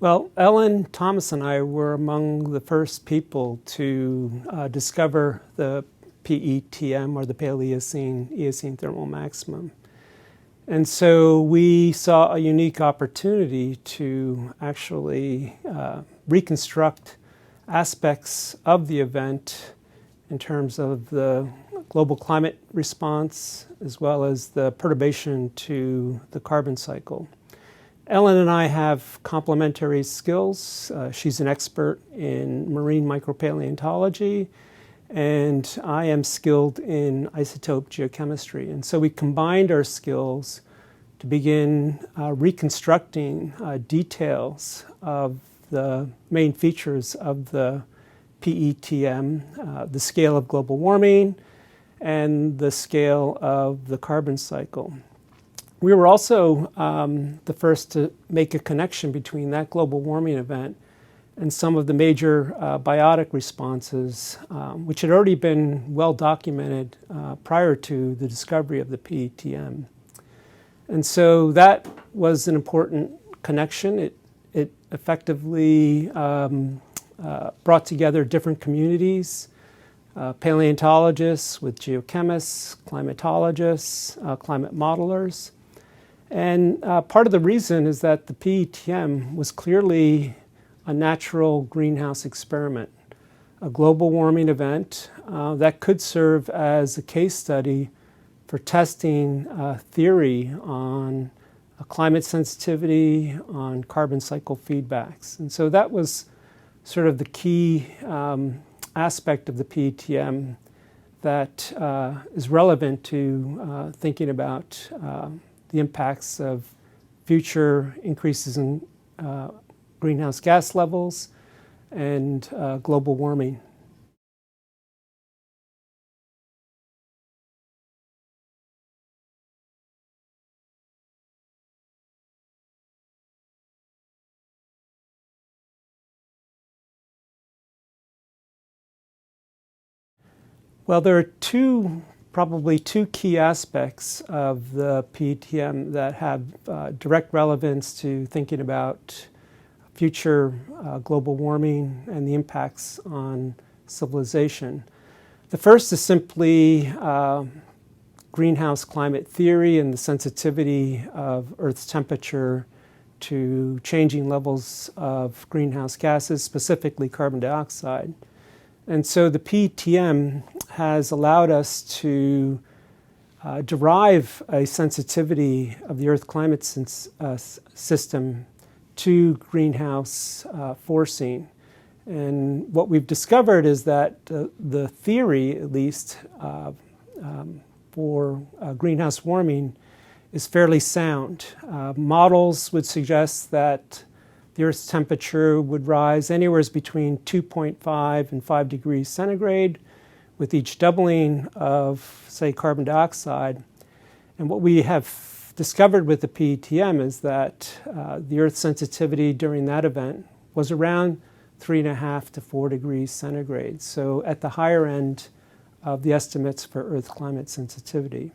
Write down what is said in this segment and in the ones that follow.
Well, Ellen, Thomas, and I were among the first people to discover the PETM, or the Eocene Thermal Maximum. And so we saw a unique opportunity to actually reconstruct aspects of the event in terms of the global climate response as well as the perturbation to the carbon cycle. Ellen and I have complementary skills. She's an expert in marine micropaleontology, and I am skilled in isotope geochemistry. And so we combined our skills to begin reconstructing details of the main features of the PETM, the scale of global warming, and the scale of the carbon cycle. We were also the first to make a connection between that global warming event and some of the major biotic responses, which had already been well documented prior to the discovery of the PETM. And so that was an important connection. It effectively brought together different communities, paleontologists with geochemists, climatologists, climate modelers. And part of the reason is that the PETM was clearly a natural greenhouse experiment, a global warming event that could serve as a case study for testing theory on climate sensitivity, on carbon cycle feedbacks. And so that was sort of the key aspect of the PETM that is relevant to thinking about the impacts of future increases in greenhouse gas levels and global warming. Well, there are probably two key aspects of the PETM that have direct relevance to thinking about future global warming and the impacts on civilization. The first is simply greenhouse climate theory and the sensitivity of Earth's temperature to changing levels of greenhouse gases, specifically carbon dioxide. And so the PETM has allowed us to derive a sensitivity of the Earth climate system to greenhouse forcing. And what we've discovered is that the theory, at least, for greenhouse warming is fairly sound. Models would suggest that the Earth's temperature would rise anywhere between 2.5 and 5 degrees centigrade with each doubling of, say, carbon dioxide. And what we have discovered with the PETM is that the Earth's sensitivity during that event was around 3.5 to 4 degrees centigrade, so at the higher end of the estimates for Earth climate sensitivity.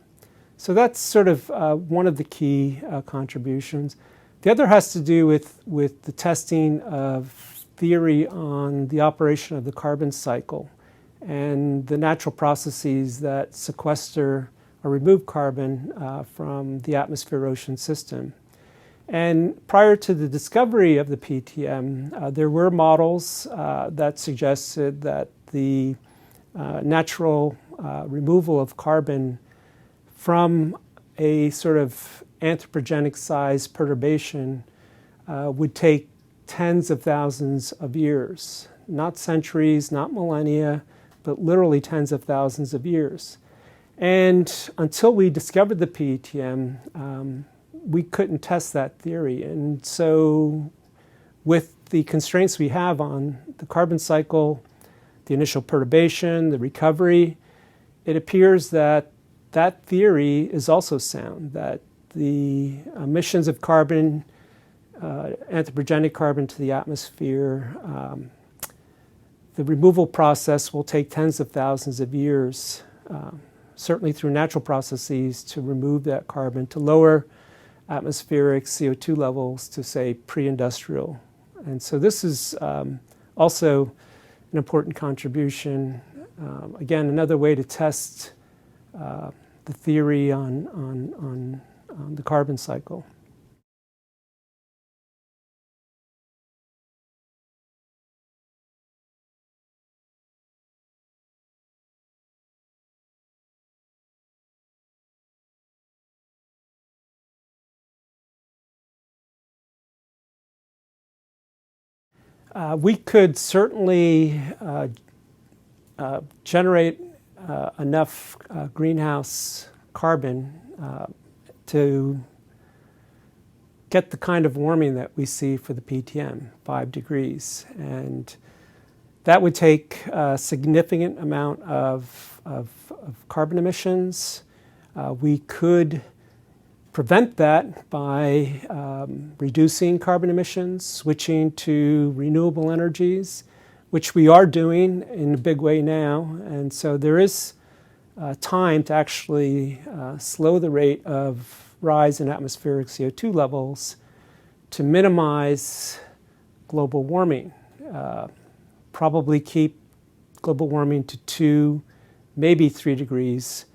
So that's sort of one of the key contributions. The other has to do with the testing of theory on the operation of the carbon cycle and the natural processes that sequester or remove carbon from the atmosphere-ocean system. And prior to the discovery of the PETM, there were models that suggested that the natural removal of carbon from a sort of anthropogenic size perturbation would take tens of thousands of years, not centuries, not millennia, but literally tens of thousands of years. And until we discovered the PETM, we couldn't test that theory. And so with the constraints we have on the carbon cycle, the initial perturbation, the recovery, it appears that that theory is also sound, that the emissions of carbon, anthropogenic carbon to the atmosphere, the removal process will take tens of thousands of years, certainly through natural processes, to remove that carbon, to lower atmospheric CO2 levels to, say, pre-industrial And so this is also an important contribution. Again, another way to test the theory on the carbon cycle. We could certainly generate enough greenhouse carbon to get the kind of warming that we see for the PTM, 5 degrees. And that would take a significant amount of carbon emissions. We could prevent that by reducing carbon emissions, switching to renewable energies, which we are doing in a big way now. And so there is time to actually slow the rate of rise in atmospheric CO2 levels to minimize global warming. Probably keep global warming to 2, maybe 3 degrees,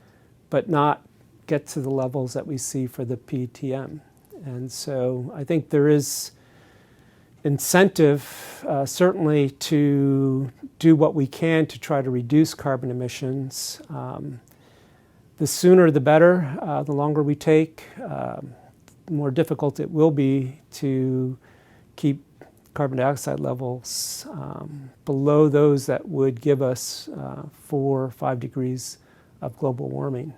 but not get to the levels that we see for the PTM. And so I think there is incentive, certainly, to do what we can to try to reduce carbon emissions. The sooner the better. The longer we take, the more difficult it will be to keep carbon dioxide levels below those that would give us 4 or 5 degrees of global warming.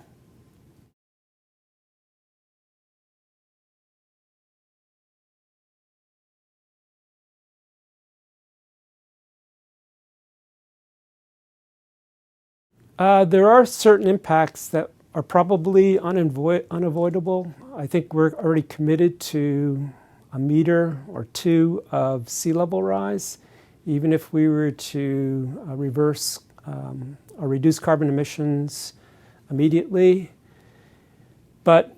There are certain impacts that are probably unavoidable. I think we're already committed to 1 meter or 2 of sea level rise, even if we were to reverse or reduce carbon emissions immediately. But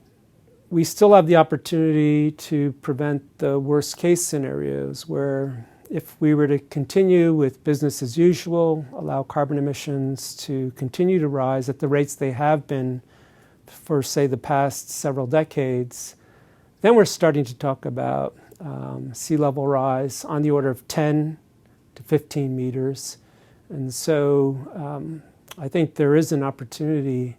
we still have the opportunity to prevent the worst case scenarios where if we were to continue with business as usual, allow carbon emissions to continue to rise at the rates they have been for, say, the past several decades, then we're starting to talk about sea level rise on the order of 10 to 15 meters. And so I think there is an opportunity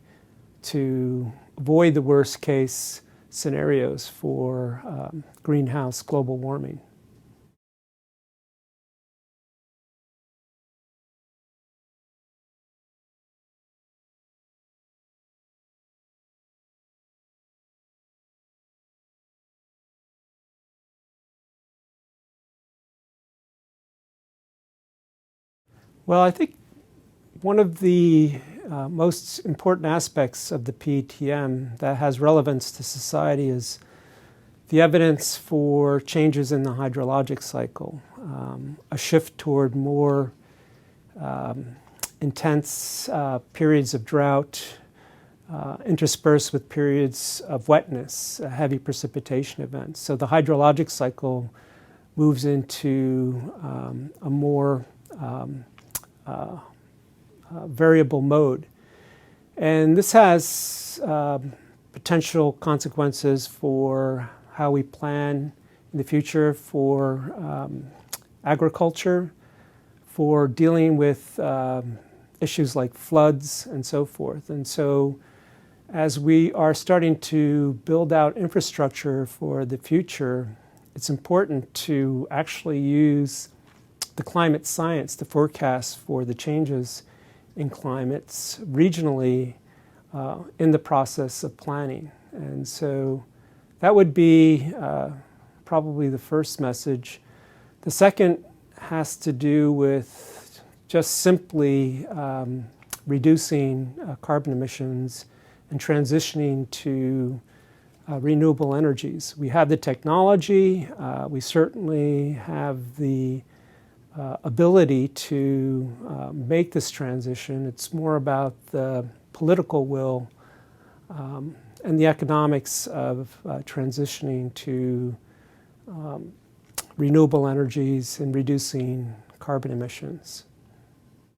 to avoid the worst case scenarios for greenhouse global warming. Well, I think one of the most important aspects of the PTM that has relevance to society is the evidence for changes in the hydrologic cycle, a shift toward more intense periods of drought, interspersed with periods of wetness, heavy precipitation events. So the hydrologic cycle moves into a more variable mode. And this has potential consequences for how we plan in the future for agriculture, for dealing with issues like floods and so forth. And so as we are starting to build out infrastructure for the future, it's important to actually use the climate science to forecast for the changes in climates regionally in the process of planning. And so that would be probably the first message. The second has to do with just simply reducing carbon emissions and transitioning to renewable energies. We have the technology, we certainly have the ability to make this transition. It's more about the political will and the economics of transitioning to renewable energies and reducing carbon emissions.